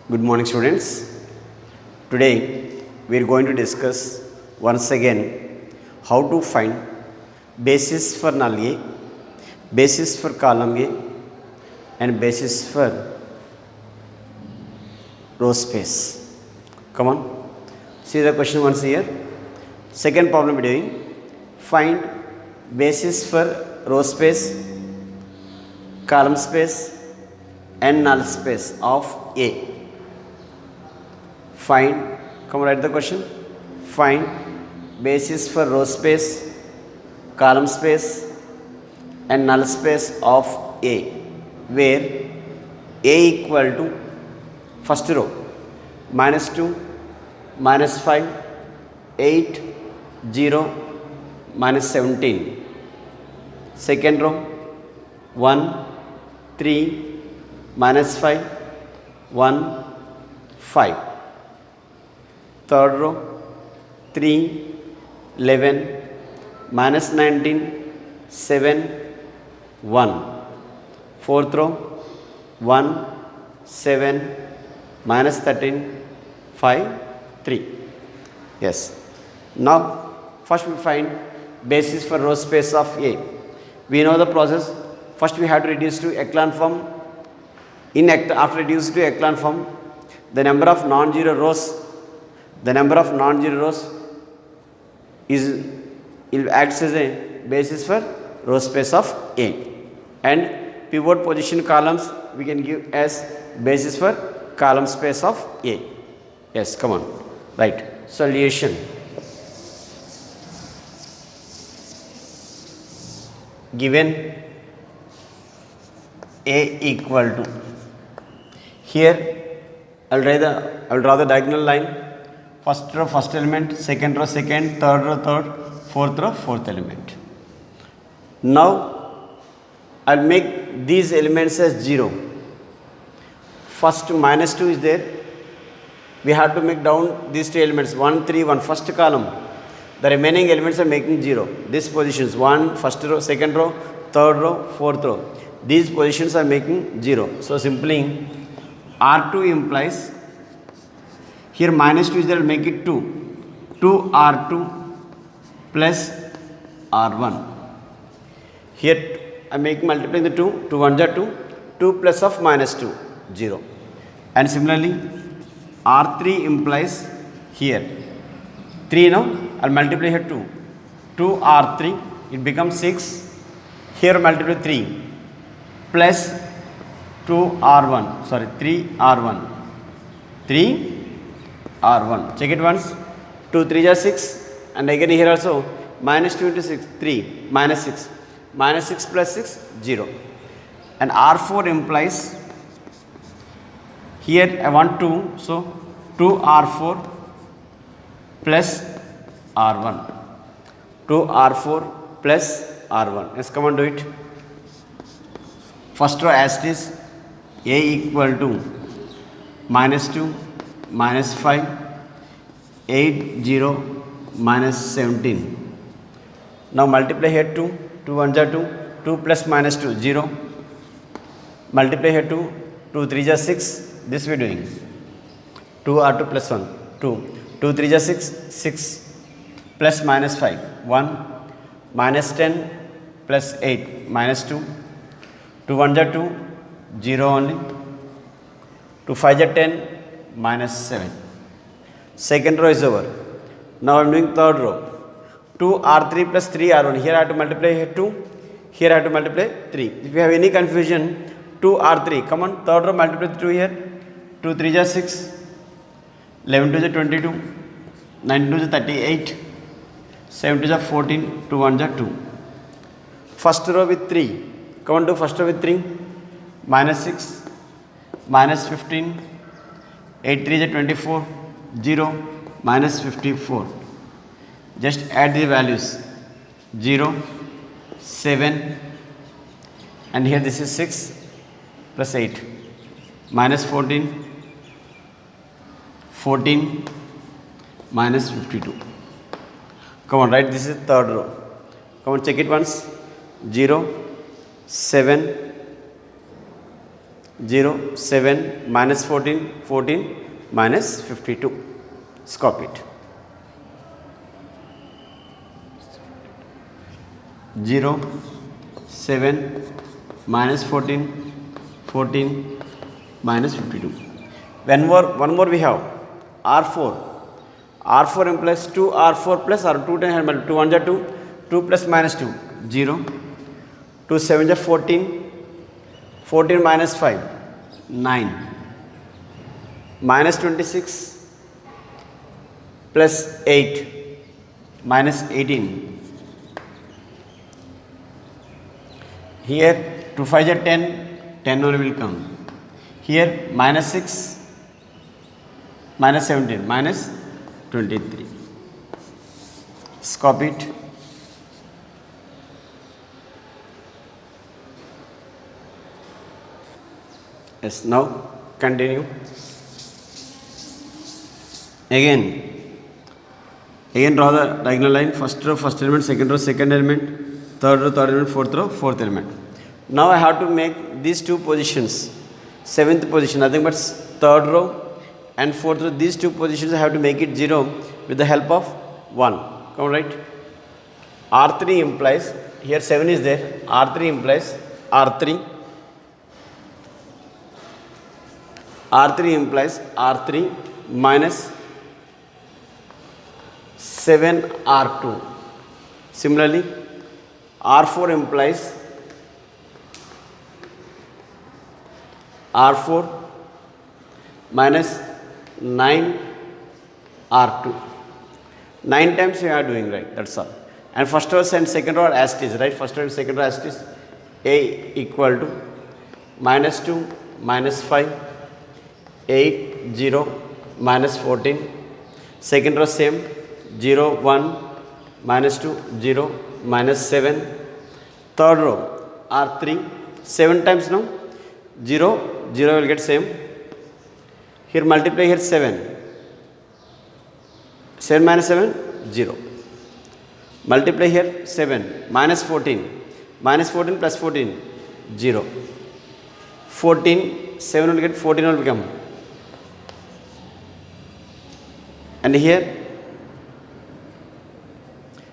Good morning, students. Today we are going to discuss once again how to find basis for null A, basis for column A, and basis for row space. Come on, see the question once here. Second problem we are doing, find basis for row space, column space, and null space of A. Find, come write the question. Find basis for row space, column space, and null space of A, where A equal to first row -2, -5, 8, 0, -17. Second row 1, 3, -5, 1, 5. Third row 3, 11, -19, 7, 1. Fourth row 1, 7, -13, 5, 3. Yes. Now first we find basis for row space of A. We know the process. First we have to reduce to echelon form. After reducing to echelon form, the number of non-zero rows it acts as a basis for row space of A, and pivot position columns we can give as basis for column space of A. Yes, come on, right. Solution. Given A equal to, here I will draw the diagonal line. First row first element, second row second, third row third, fourth row fourth element. Now I will make these elements as 0. First -2 is there. We have to make down these two elements 1, 3, 1, first column. The remaining elements are making 0. These positions 1, first row, second row, third row, fourth row. These positions are making 0. So simply R2 implies, here -2 is there, will make it 2. 2R2 plus R1. Here I am making multiplying the 2. 2 1s are 2. 2 plus of -2, 0. And similarly R3 implies, here 3 now, I will multiply here 2. 2R3, it becomes 6. Here multiply 3 plus 2R1, sorry 3R1. 3R1. Check it once. 2 3s are 6, and again here also -2 into 6, 3, -6. -6 plus 6, 0. And R4 implies, here I want 2, so 2R4 plus R1. 2R4 plus R1. Let's come on, do it. First row as it is, A equal to -2, -5, 8, 0, -17. Now multiply here 2. 2 1s are 2. 2 plus -2, 0. Multiply here 2. 2 3s are 6. This we are doing. 2R2 plus 1, 2. 2 3s are 6. 6 plus -5, 1. -10 plus 8, -2. 2 1s are 2, 0 only. 2 5s are 10, -7. Second row is over. Now I am doing third row. 2R3 plus 3R1. Here I have to multiply here 2. Here I have to multiply 3. If you have any confusion, 2R3. Come on, third row multiply 2 here. 2 3s are 6. 11 2s are 22. 9 2s are 38. 7 2s are 14. 2 1s are 2. First row with 3. Come on, do first row with 3. -6, -15. 8 3s are 24. 0, -54. Just add the values. 0, 7, and here this is 6 plus 8. -14, 14, -52. Come on, write this is third row. Come on, check it once. 0, 7, 0, 7, minus 14, 14, minus 52. Let's copy it. 0, 7, minus 14, 14, minus 52. One more we have R4. R4 implies 2R4 plus R 2 times 2 1 2, 2 plus minus 2, 0, 2 7 14, 14 minus 5, 9, minus 26 plus 8, minus 18. Here 2 5 10, 10 only will come. Here minus 6, minus 17, minus 23. Let's copy it. Yes, now continue. Again draw the diagonal line. First row, first element, second row, second element, third row, third element, fourth row, fourth element. Now I have to make these two positions. Seventh position, nothing but third row and fourth row. These two positions I have to make it 0 with the help of 1. Come on, right? R3 implies, here 7 is there. R3 implies R3 implies R3 minus 7 R2. Similarly, R4 implies R4 minus 9 R2. 9 times we are doing, right? That's all. And first row and second row are as it is, right? First row and second row as it is. A equal to minus 2, minus 5, 8, 0, minus 14. Second row same, 0, 1, minus 2, 0, minus 7. Third row R3, 7 times now, 0, 0 will get same. Here multiply here 7. 7 minus 7, 0. Multiply here 7, minus 14. Minus 14 plus 14, 0. 14, 7 will get 14 will become. And here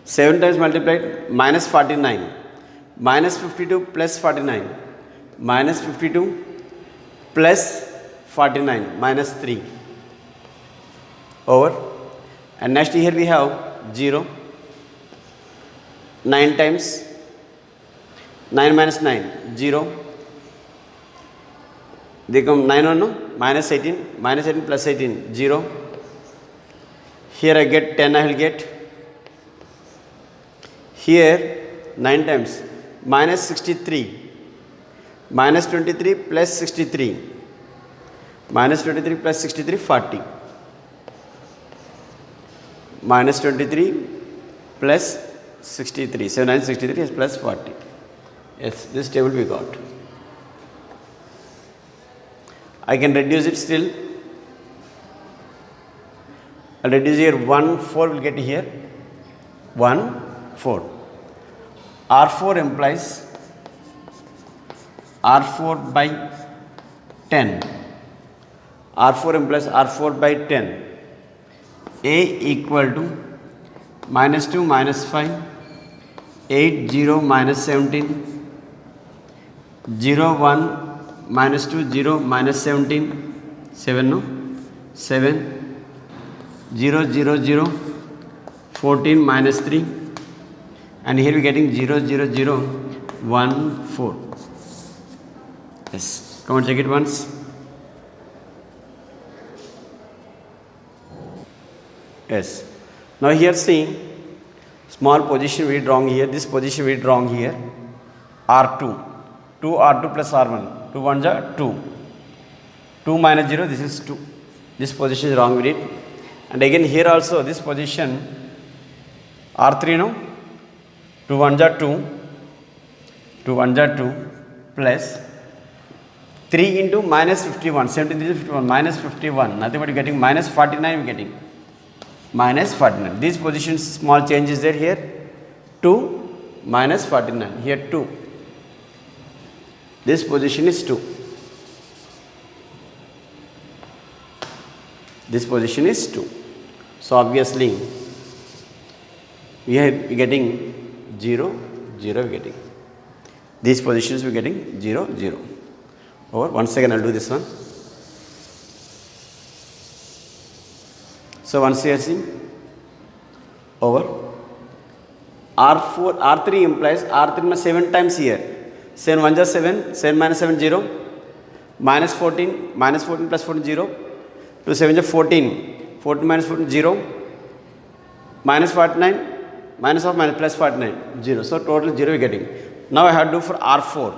7 times multiplied, minus 49. Minus 52 plus 49. Minus 52 plus 49, minus 3 over. And next here we have 0. 9 times 9 minus 9, 0. They come 9 1, no? Minus 18, minus 18 plus 18, 0. Here I get 10, I will get. Here 9 times minus 63, minus 23 plus 63, minus 23 plus 63, 40. Minus 23 plus 63, 7 9 63 is plus 40. Yes, this table we got. I can reduce it still. I'll reduce here 1 4 will get here 1 4. R4 implies R4 by 10. R4 implies R4 by 10. A equal to minus 2 minus 5, 8 0 minus 17, 0 1 minus 2 0 minus 17, 7 no, 7, 0 0 0, 14 minus 3, and here we are getting 0 0 0 1 4. Yes, come on, check it once. Yes, now here see small position we drawn here, this position we drawn here, R2, 2 R2 plus R1, 2 1 ja 2, 2 minus 0, this is 2, this position is wrong with it. And again here also this position R3 no, 2 1 ja 2, 2 1 ja 2 plus 3 into minus 51, 17 is 51, minus 51, nothing but getting minus 49 we getting. Minus 49. These positions small changes there here. 2 minus 49. Here 2. This position is 2. this position is 2. So obviously we are getting 0, 0, we are getting. These positions we are getting 0, 0. Over. Once again I will do this one. So once you see over R4, R3 implies R3 में 7 times here. 7 1 just 7, 7 minus 7 0, minus 14 plus 14 0, 2 7 just 14, 14 minus 14 0, minus 49, minus of minus plus 49 0. So total 0 we are getting. Now I have to do for R4.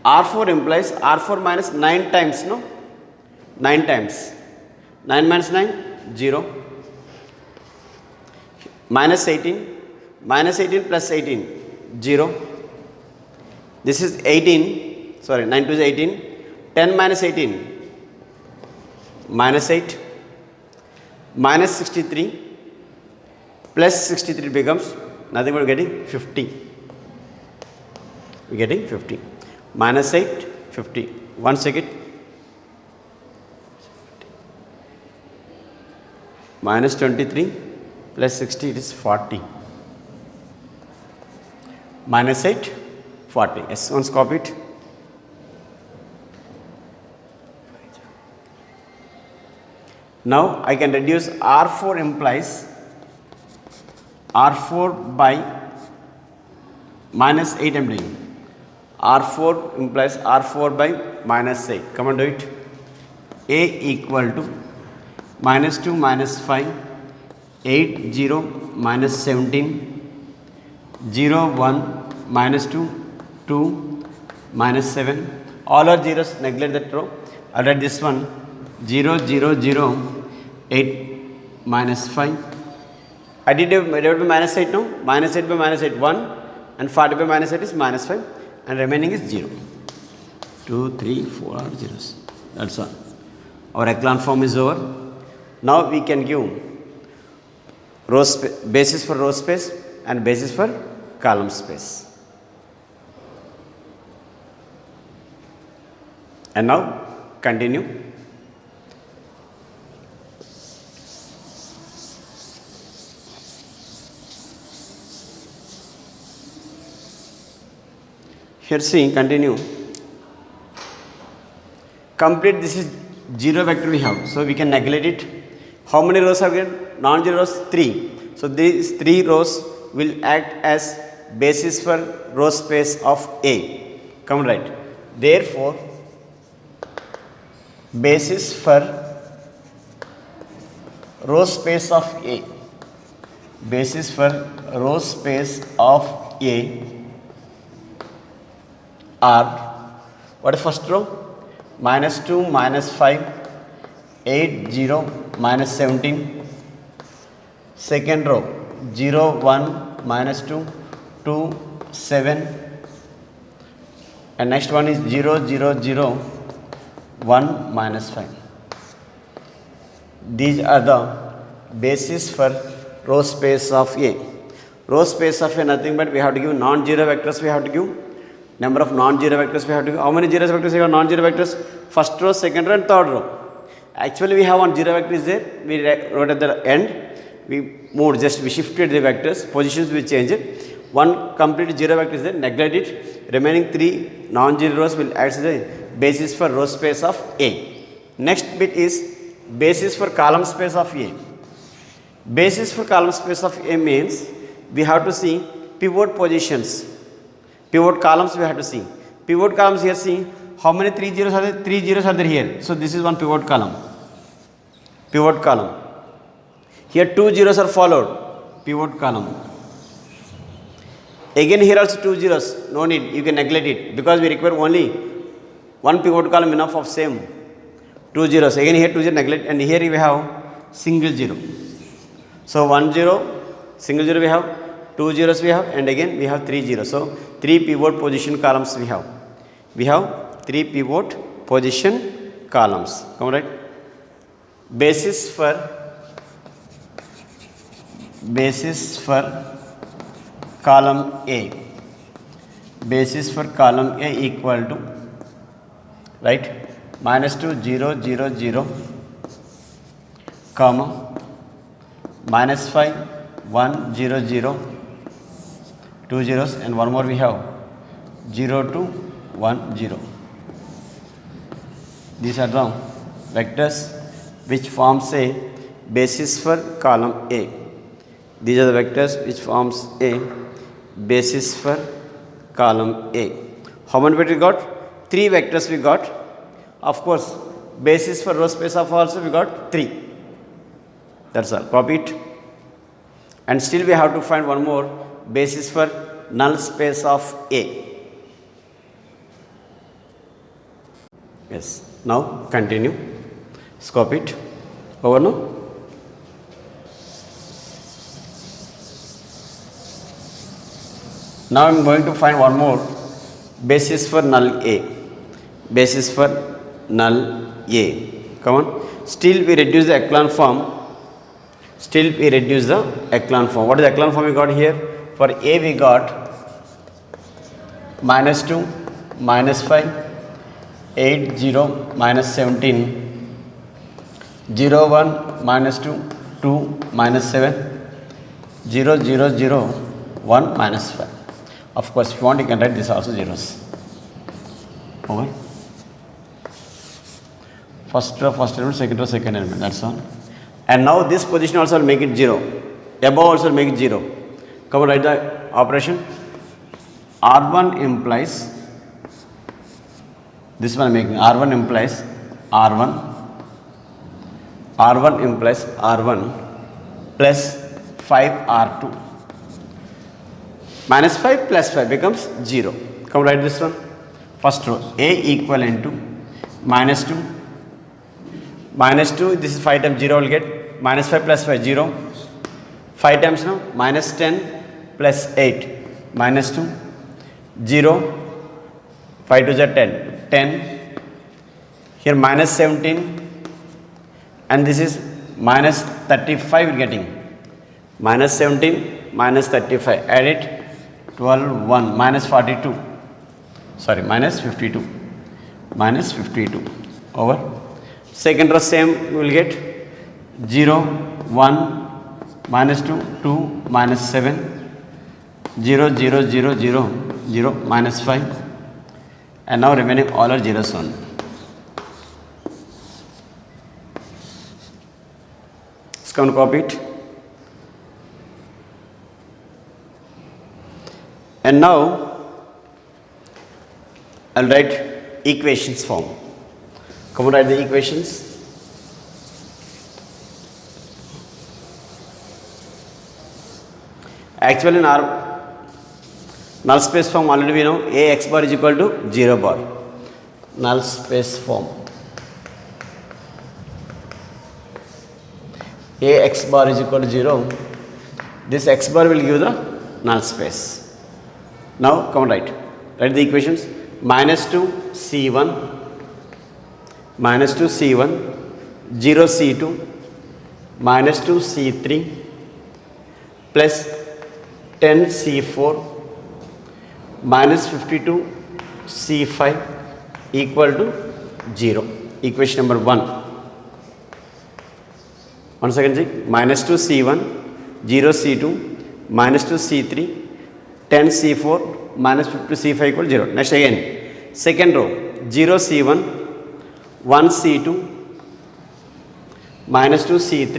R4 implies R4 minus 9 times, no? 9 times. 9 minus 9, 0. Minus 18. Minus 18 plus 18, 0. This is 18. Sorry, 9 to 18. 10 minus 18, minus 8. Minus 63. Plus 63 becomes nothing but getting 50. We are getting 50. Minus 8, 50. One second. Minus 23 plus 60, it is 40. Minus 8, 40. Yes, once copy it. Now I can reduce R4 implies R4 by minus 8 I am doing. R4 implies R4 by minus 8. Come on, do it. A equal to minus 2 minus 5, 8 0 minus 17, 0 1 minus 2, 2 minus 7. All are zeros, neglect that row. I'll write this one 0 0 0, 8 minus 5. I did by minus 8 now. Minus 8 by minus 8 1, and 40 by minus 8 is minus 5, and remaining is 0. 2 3 4 are zeros. That's all. Our echelon form is over. Now we can give row basis for row space and basis for column space. And now continue. Here see, continue. Complete, this is 0 vector we have, so we can neglect it. How many rows have we got? Non-zero rows, 3. So these 3 rows will act as basis for row space of A. Come right. Therefore, basis for row space of A. Basis for row space of A are, what is first row? Minus 2, minus 5, 8, 0, minus 17. Second row, 0, 1, minus 2, 2, 7. And next one is 0, 0, 0, 1, minus 5. These are the basis for row space of A. Row space of A nothing but we have to give non-zero vectors, we have to give number of non-zero vectors we have to give. How many zero vectors we have? Non-zero vectors, first row, second row and third row. Actually we have one zero vector is there, we wrote at the end, we moved, just we shifted the vectors, positions we change it. One complete zero vector is there, neglect it. Remaining 3 non-zero rows will act as a basis for row space of A. Next bit is basis for column space of A. Basis for column space of A means we have to see pivot positions. Pivot columns we have to see. Pivot columns here, see how many 3 zeros are there? 3 zeros are there here. So this is one pivot column. Pivot column. Here 2 zeros are followed. Pivot column. Again here also 2 zeros. No need. You can neglect it because we require only one pivot column enough of same 2 zeros. Again here 2 zeros neglect, and here we have single zero. So 1 0, single zero we have, 2 zeros we have, and again we have 3 zeros. So 3 pivot position columns we have. We have 3 pivot position columns. Come right. Basis for column A. Basis for column A equal to, right, -2 0 0 0, comma -5 1 0 0, 2 zeros, and one more we have 0 2 1 0. These are the vectors which forms a basis for column A. These are the vectors which forms a basis for column A. How many vectors we got? 3 vectors we got. Of course, basis for row space of also we got 3. That's all. Copy it. And still we have to find one more basis for null space of A. Yes. Now continue. Copy it. Over now. Now I am going to find one more basis for null A. Basis for null A. Come on. Still we reduce the echelon form. Still we reduce the echelon form. What is the echelon form we got here? For A we got -2, -5, 8, 0, -17, 0, 1, -2, 2, -7, 0, 0, 0, 1, -5. Of course, if you want, you can write this also zeros. Over. First row, first element, second row, second element. That's all. And now this position also will make it 0. Above also will make it 0. Come on, write the operation. R1 implies, this one making R1 implies R1. R1 implies R1 plus 5R2. -5 plus 5 becomes 0. Come write this one. First row, A equivalent to -2. -2, this is 5 times 0 will get -5 plus 5, 0. 5 times now, -10 plus 8, -2, 0. 5 to the 10, 10. Here -17, and this is -35 we are getting. -17, -35, add it. 12, 1, -42, sorry, -52, -52, over. Second row same, we will get 0, 1, -2, 2, -7, 0, 0, 0, 0, 0, -5, and now remaining all are zeros only. Let's come to copy it. And now I'll write equations form. Come on, write the equations. Actually in our null space form already we know A x bar is equal to 0 bar. Null space form. A x bar is equal to 0. This x bar will give the null space. Now come on, write the equations. -2 C1, -2 C1, 0 C2, -2 C3, plus 10 C4, -52 C5 equal to 0. Equation number 1. Once again, -2 C1, 0 C2, -2 C3, 10 C4, -50 C5 equal to 0. Next again, second row, 0 C1, 1 C2, -2 C3,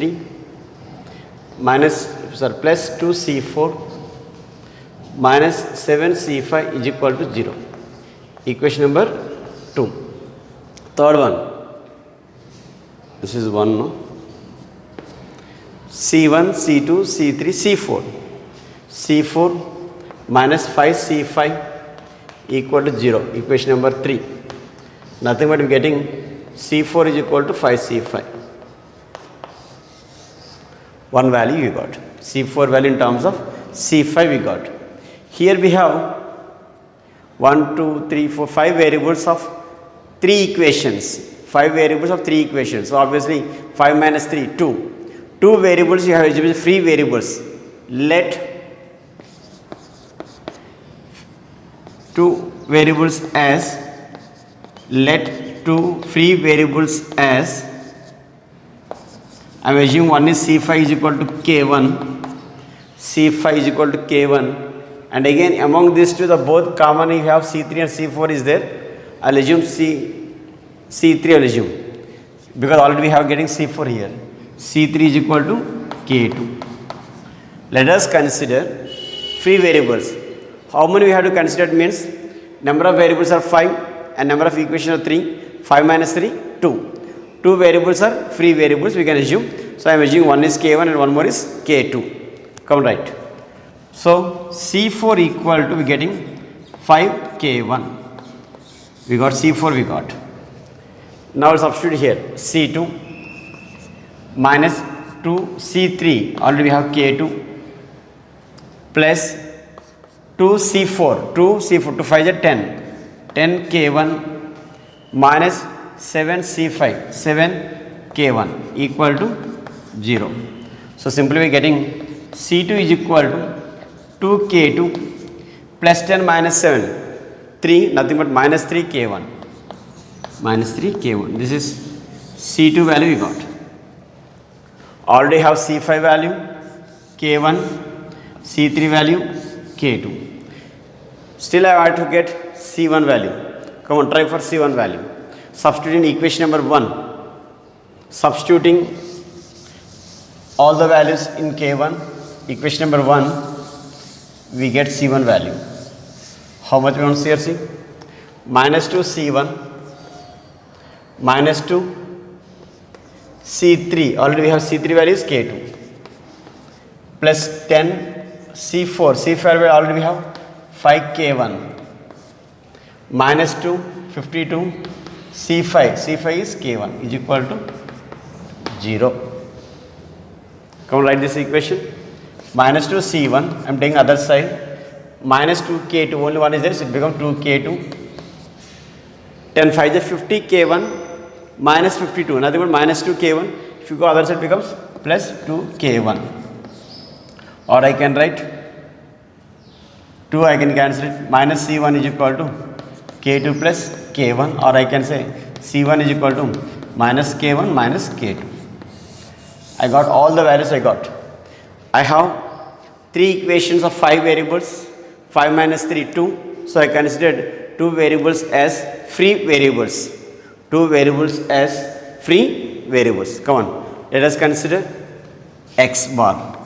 plus 2 C4, -7 C5 is equal to 0. Equation number 2. Third one, this is 1, no? C1, C2, C3, C4. C4 -5 C5 equal to 0. Equation number 3. Nothing but we are getting C4 is equal to 5 C5. One value you got. C4 value in terms of C5 we got. Here we have 1, 2, 3, 4, 5 variables of 3 equations. 5 variables of 3 equations. So obviously 5 minus 3, 2. 2 variables you have free variables. Let 2 variables as let two free variables as, I am assuming one is C5 is equal to K1, C5 is equal to K1, and again among these two the both common you have C3 and C4 is there. I'll assume C3 I'll assume, because already we have getting C4 here. C3 is equal to K2. Let us consider free variables. How many we have to consider? Means number of variables are 5 and number of equations are 3. 5 minus 3, 2. Two variables are free variables we can assume. So I am assuming one is K1 and one more is K2. Come right. So C4 equal to we getting 5K1. We got C4 we got. Now substitute here C2 minus 2 C3, already we have K2 plus 2 C4, 2 5 is 10 K1 minus 7 C5, 7 K1 equal to 0. So simply we are getting C2 is equal to 2 K2 plus 10 minus 7, 3, nothing but minus 3 K1. Minus 3 K1. This is C2 value we got. Already have C5 value, K1, C3 value, K2. Still I have to get C1 value. Come on, try for C1 value. Substituting equation number 1. Substituting all the values in K1, equation number 1, we get C1 value. How much we want to see? Minus 2 C1 minus 2 C3, already we have C3 value is K2 plus 10 C4, C4 value already we have 5 K1 minus 2 52 C5, C5 is K1 is equal to 0. Come write this equation. Minus 2 C1, I am taking other side, minus 2 K2, only one is there, so it becomes 2 K2. 10 5 is 50 K1 minus 52, nothing but minus 2 K1. If you go other side, it becomes plus 2 K1. Or I can write 2, I can cancel it, minus C1 is equal to K2 plus K1, or I can say C1 is equal to minus K1 minus K2. I got all the values I got. I have 3 equations of 5 variables, 5 minus 3, 2. So I considered 2 variables as free variables. 2 variables as free variables. Come on, let us consider x bar.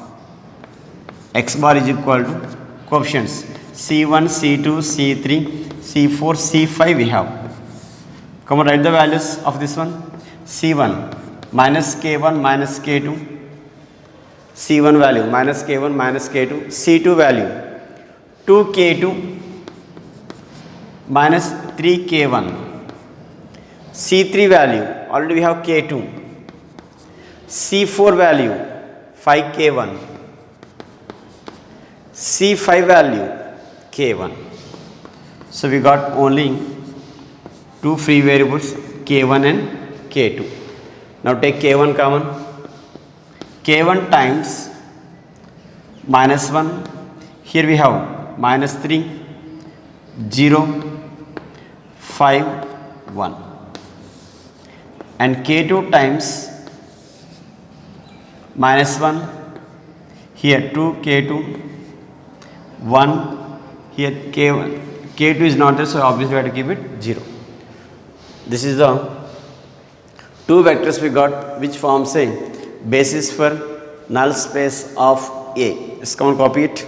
X bar is equal to coefficients C1, C2, C3, C4, C5 we have. Come on, write the values of this one. C1 minus K1 minus K2. C1 value minus K1 minus K2. C2 value 2 K2 minus 3 K1. C3 value already we have K2. C4 value 5 K1. C5 value K1. So we got only 2 free variables K1 and K2. Now take K1 common. K1 times minus 1. Here we have minus 3, 0, 5, 1. And K2 times minus 1. Here 2 K2, 1. Here K1. K2 is not there, so obviously we have to keep it 0. This is the 2 vectors we got, which forms a basis for null space of A. Let's come and copy it.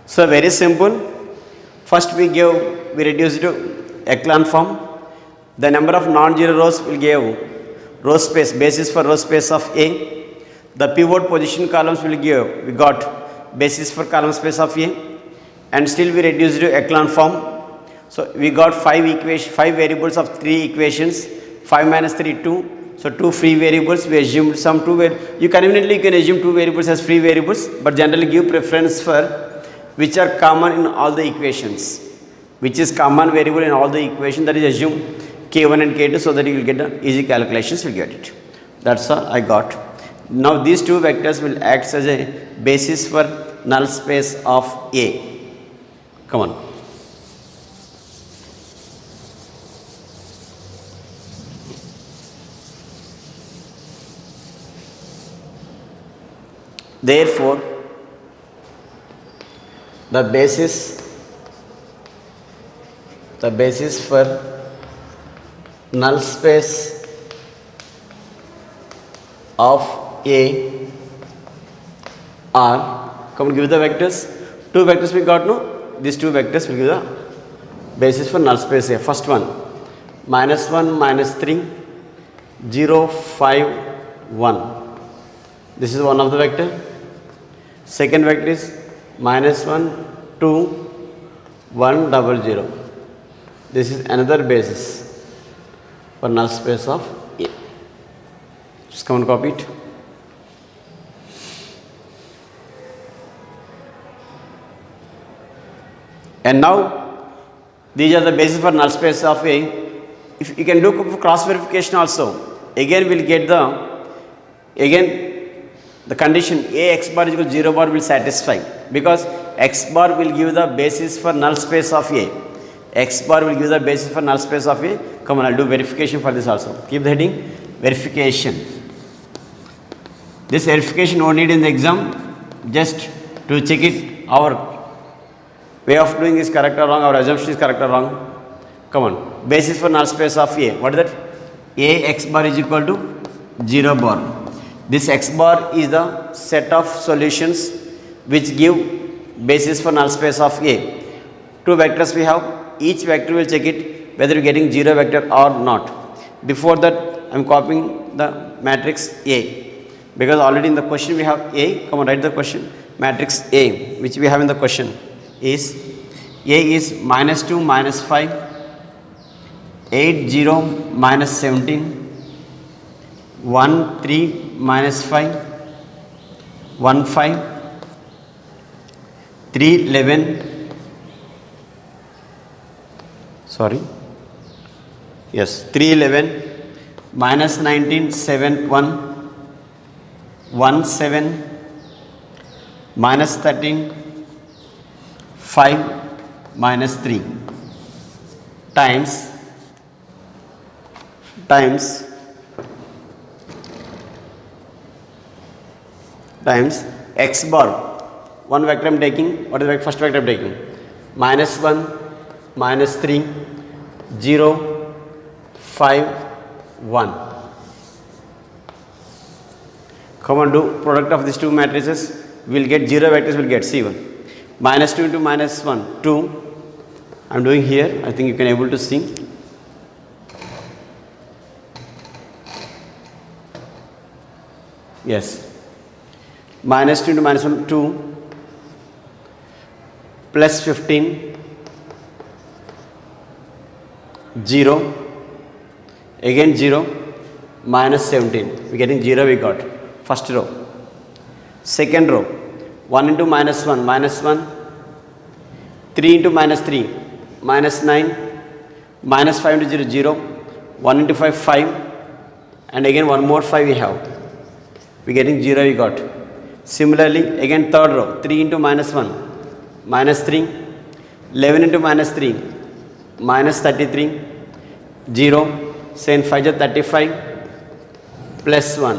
So very simple. First we reduce it to echelon form. The number of non-zero rows will give row space, basis for row space of A. The pivot position columns will give, we got basis for column space of A, and still we reduce it to echelon form. So we got 5 variables of 3 equations, 5 minus 3, 2. So 2 free variables, we assumed some 2 you can assume 2 variables as free variables, but generally give preference for which are common in all the equations. Which is common variable in all the equations, that is assume K1 and K2, so that you will get the easy calculations, will get it. That's all I got. Now these two vectors will act as a basis for null space of A. Come on. Therefore, the basis for null space of A are, come on, give the vectors. Two vectors we got, no? These two vectors will give the basis for null space A. First one, -1, -3, 0, 5, 1. This is one of the vector. Second vector is -1, 2, 1, 0, 0. This is another basis for null space of A. Just come and copy it. And now these are the basis for null space of A. If you can do cross verification also, again we'll get the condition A x bar is equal to 0 bar will satisfy, because x bar will give the basis for null space of A. X bar will give the basis for null space of A. Come on, I'll do verification for this also. Keep the heading verification. This verification no need in the exam, just to check it, our way of doing is correct or wrong, our assumption is correct or wrong. Come on, basis for null space of A. What is that? A x bar is equal to 0 bar. This x bar is the set of solutions which give basis for null space of A. Two vectors we have, each vector will check it whether you are getting 0 vector or not. Before that, I am copying the matrix A, because already in the question we have A. Come on, write the question. Matrix A, which we have in the question, is A is -2, -5, 8, 0, -17, 1, 3, -5, 1, 5, 3, 11, sorry, yes, 3, 11, -19, 7, 1, 1, 7, -13, 5, -3 times x bar. One vector I am taking. What is the first vector I am taking? -1, -3, 0, 5, 1. Come on, do product of these two matrices. We will get 0 vectors, we will get C1. -2 into -1, 2. I am doing here. I think you can able to see. Yes. -2 into -1, 2, plus 15, 0, again 0, -17. We are getting 0 we got. First row. Second row, 1 into -1, -1, 3 into -3, -9, -5 into 0, 0, 1 into 5, 5, and again one more 5 we have. We are getting 0 we got. Similarly, again third row, 3 into -1, -3, 11 into -3, -33, 0, 7, 5 is 35, plus 1,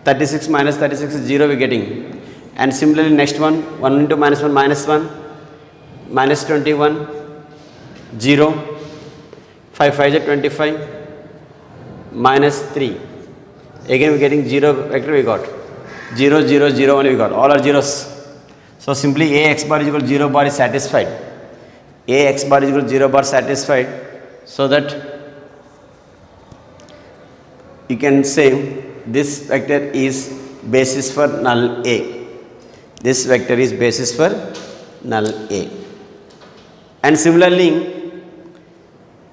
36 minus 36 is 0 we are getting. And similarly next one, 1 into -1, -1, -21, 0, 5, 5 is 25, -3. Again we are getting 0 vector we got. 0, 0, 0 only we got. All are zeros. So simply A x bar is equal to 0 bar is satisfied. A x bar is equal to 0 bar satisfied. So that you can say this vector is basis for null A. This vector is basis for null A. And similarly,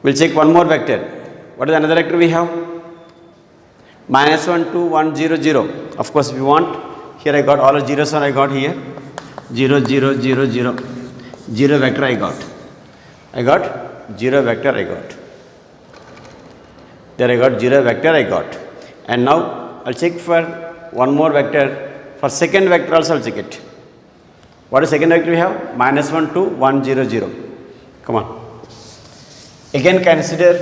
we will check one more vector. What is another vector we have? -1, 2, 1, 0, 0. Of course, if you want, here I got all the zeros I got here. 0, 0, 0, 0. 0 vector I got. 0 vector I got. There I got 0 vector I got. And now I'll check for one more vector. For second vector also I'll check it. What is second vector we have? Minus 1, 2, 1, 0, 0. Come on. Again consider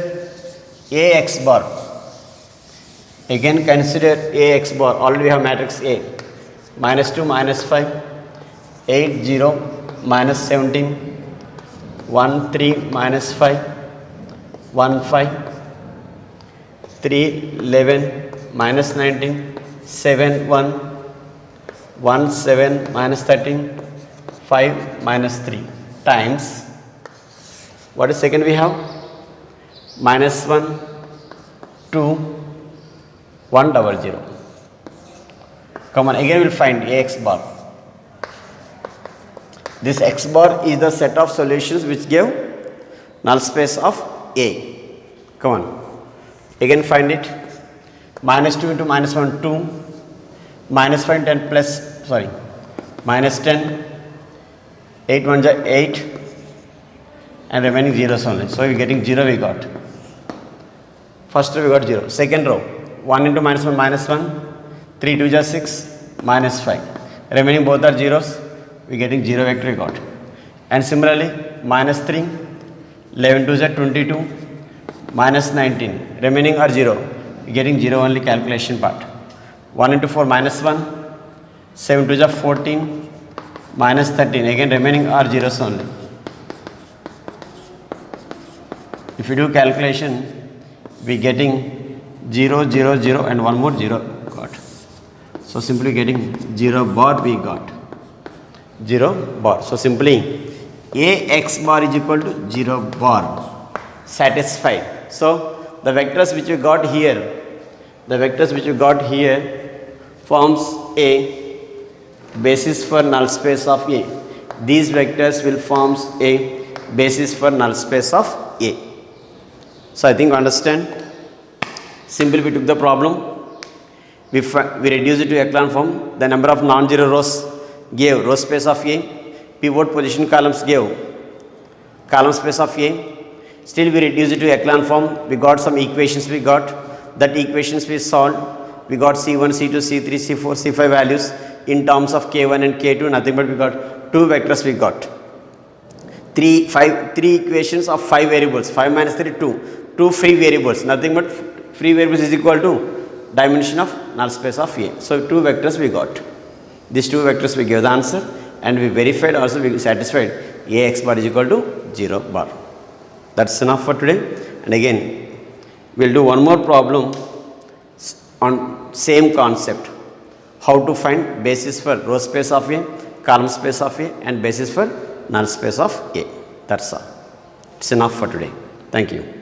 Ax bar. Again consider Ax bar. Already we have matrix A. Minus 2, minus 5, 8, 0, minus 17, 1, 3, minus 5, 1, 5, 3, 11, minus 19, 7, 1, 1, 7, minus 13, 5, minus 3 times. What is second we have? Minus 1, 2, 1, 0, 0. Come on, again we will find Ax bar. This x bar is the set of solutions which give null space of A. Come on. Again find it. Minus 2 into minus 1, 2. Minus 5, 10 plus, sorry. Minus 10. 8, 1, 8. And remaining zeros only. So we are getting 0 we got. First row we got 0. Second row. 1 into minus 1, minus 1. 3, 2, 6. Minus 5. Remaining both are zeros. We are getting 0 vector we got. And similarly, minus 3. 11, 2, 22. Minus 19. Remaining are 0. We are getting 0 only calculation part. 1 into 4, minus 1. 7, 2, 14. Minus 13. Again remaining are zeros only. If you do calculation, we getting 0, 0, 0 and one more 0 got. So simply getting 0 bar we got. 0 bar. So simply Ax bar is equal to 0 bar. Satisfied. So the vectors which we got here, forms a basis for null space of A. These vectors will forms a basis for null space of A. So I think you understand. Simply we took the problem. We reduced it to echelon form. The number of non-zero rows gave row space of A. Pivot position columns gave column space of A. Still we reduced it to echelon form. We got some equations we got. That equations we solved. We got C1, C2, C3, C4, C5 values in terms of K1 and K2. Nothing but we got 2 vectors we got. 3 equations of 5 variables. 5 minus 3, 2. 2 free variables. Nothing but free variables is equal to dimension of null space of A. So 2 vectors we got. These 2 vectors we gave the answer, and we verified also we satisfied Ax bar is equal to 0 bar. That's enough for today. And again, we'll do one more problem on same concept. How to find basis for row space of A, column space of A, and basis for null space of A. That's all. It's enough for today. Thank you.